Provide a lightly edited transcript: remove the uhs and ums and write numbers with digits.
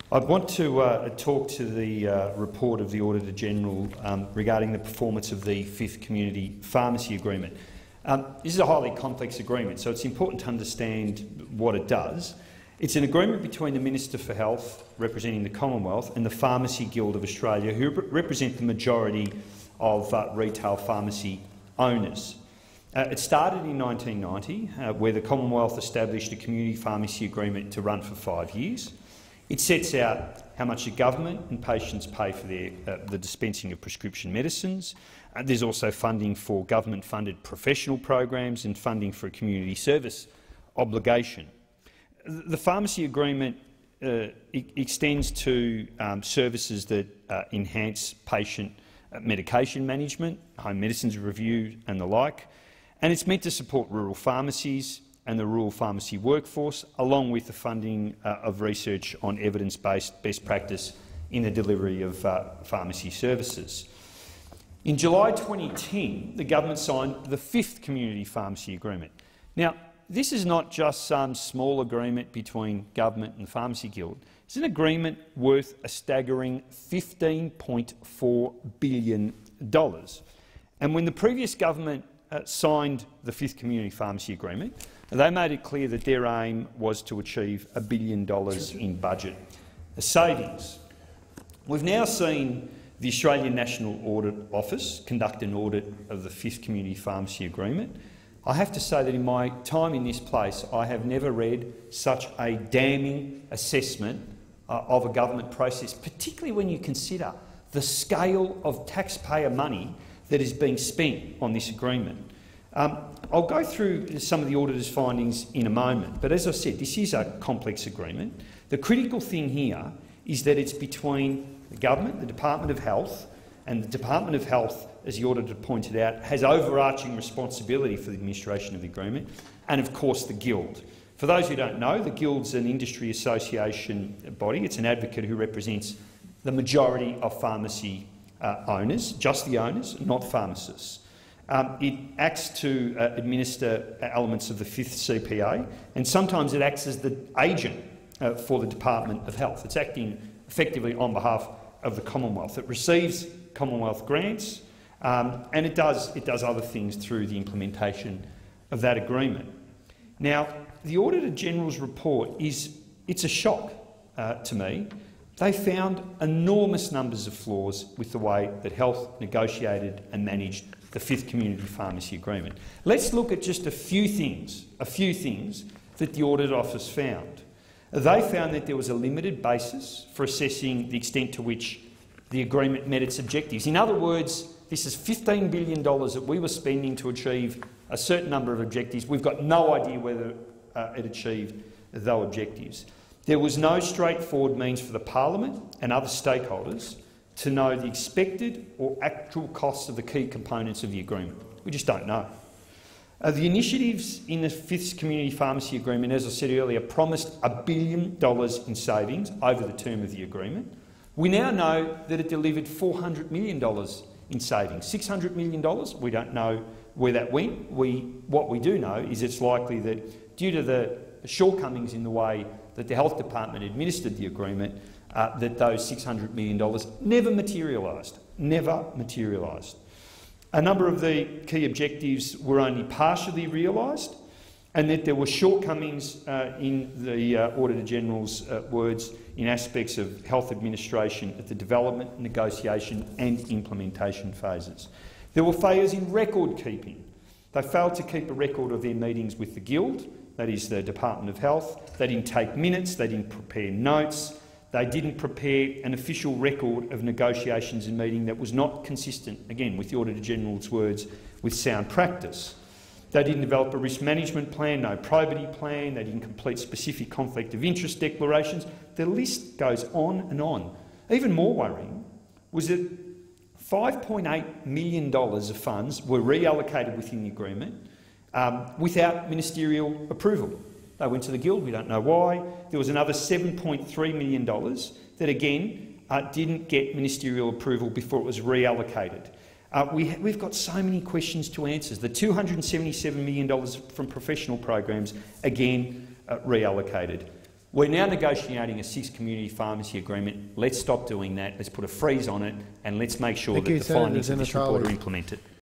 I want to talk to the report of the Auditor-General regarding the performance of the 5th Community Pharmacy Agreement. This is a highly complex agreement, so it's important to understand what it does. It's an agreement between the Minister for Health, representing the Commonwealth, and the Pharmacy Guild of Australia, who represent the majority of retail pharmacy owners. It started in 1990, where the Commonwealth established a community pharmacy agreement to run for 5 years. It sets out how much the government and patients pay for the dispensing of prescription medicines. There's also funding for government-funded professional programs and funding for a community service obligation. The pharmacy agreement extends to services that enhance patient medication management, home medicines review and the like, and it's meant to support rural pharmacies and the rural pharmacy workforce, along with the funding of research on evidence-based best practice in the delivery of pharmacy services. In July 2010, the government signed the 5th Community Pharmacy Agreement. Now, this is not just some small agreement between government and the Pharmacy Guild. It's an agreement worth a staggering $15.4 billion. And when the previous government signed the 5th Community Pharmacy Agreement, they made it clear that their aim was to achieve $1 billion in budget savings. We've now seen the Australian National Audit Office conduct an audit of the 5th Community Pharmacy Agreement. I have to say that in my time in this place, I have never read such a damning assessment of a government process, particularly when you consider the scale of taxpayer money that is being spent on this agreement. I'll go through some of the auditor's findings in a moment, but as I said, this is a complex agreement. The critical thing here is that it's between the government, the Department of Health, and the Department of Health, as the auditor pointed out, has overarching responsibility for the administration of the agreement, and of course the Guild. For those who don't know, the Guild's an industry association body. It's an advocate who represents the majority of pharmacy owners, just the owners, not pharmacists. It acts to administer elements of the 5th CPA, and sometimes it acts as the agent for the Department of Health. It's acting effectively on behalf of the Commonwealth. It receives Commonwealth grants, and it does other things through the implementation of that agreement. Now, the Auditor-General's report it's a shock to me. They found enormous numbers of flaws with the way that Health negotiated and managed the 5th Community Pharmacy Agreement. Let's look at just a few things that the Audit Office found. They found that there was a limited basis for assessing the extent to which the agreement met its objectives. In other words, this is $15 billion that we were spending to achieve a certain number of objectives. We've got no idea whether it achieved those objectives. There was no straightforward means for the Parliament and other stakeholders to know the expected or actual costs of the key components of the agreement. We just don't know. The initiatives in the 5th Community Pharmacy Agreement, as I said earlier, promised $1 billion in savings over the term of the agreement. We now know that it delivered $400 million in savings. $600 million, we don't know where that went. What we do know is it's likely that due to the shortcomings in the way that the Health Department administered the agreement, that those $600 million never materialised. A number of the key objectives were only partially realised, and that there were shortcomings in the Auditor-General's words in aspects of health administration at the development, negotiation and implementation phases. There were failures in record keeping. They failed to keep a record of their meetings with the Guild, that is the Department of Health. They didn't take minutes, they didn't prepare notes, they didn't prepare an official record of negotiations and meeting that was not consistent, again, with the Auditor-General's words, with sound practice. They didn't develop a risk management plan, no probity plan, they didn't complete specific conflict of interest declarations. The list goes on and on. Even more worrying was that $5.8 million of funds were reallocated within the agreement without ministerial approval. They went to the Guild, we don't know why. There was another $7.3 million that, again, didn't get ministerial approval before it was reallocated. We've got so many questions to answer. The $277 million from professional programs, again, reallocated. We're now negotiating a 6th community pharmacy agreement. Let's stop doing that. Let's put a freeze on it, and let's make sure that the findings of this report are implemented.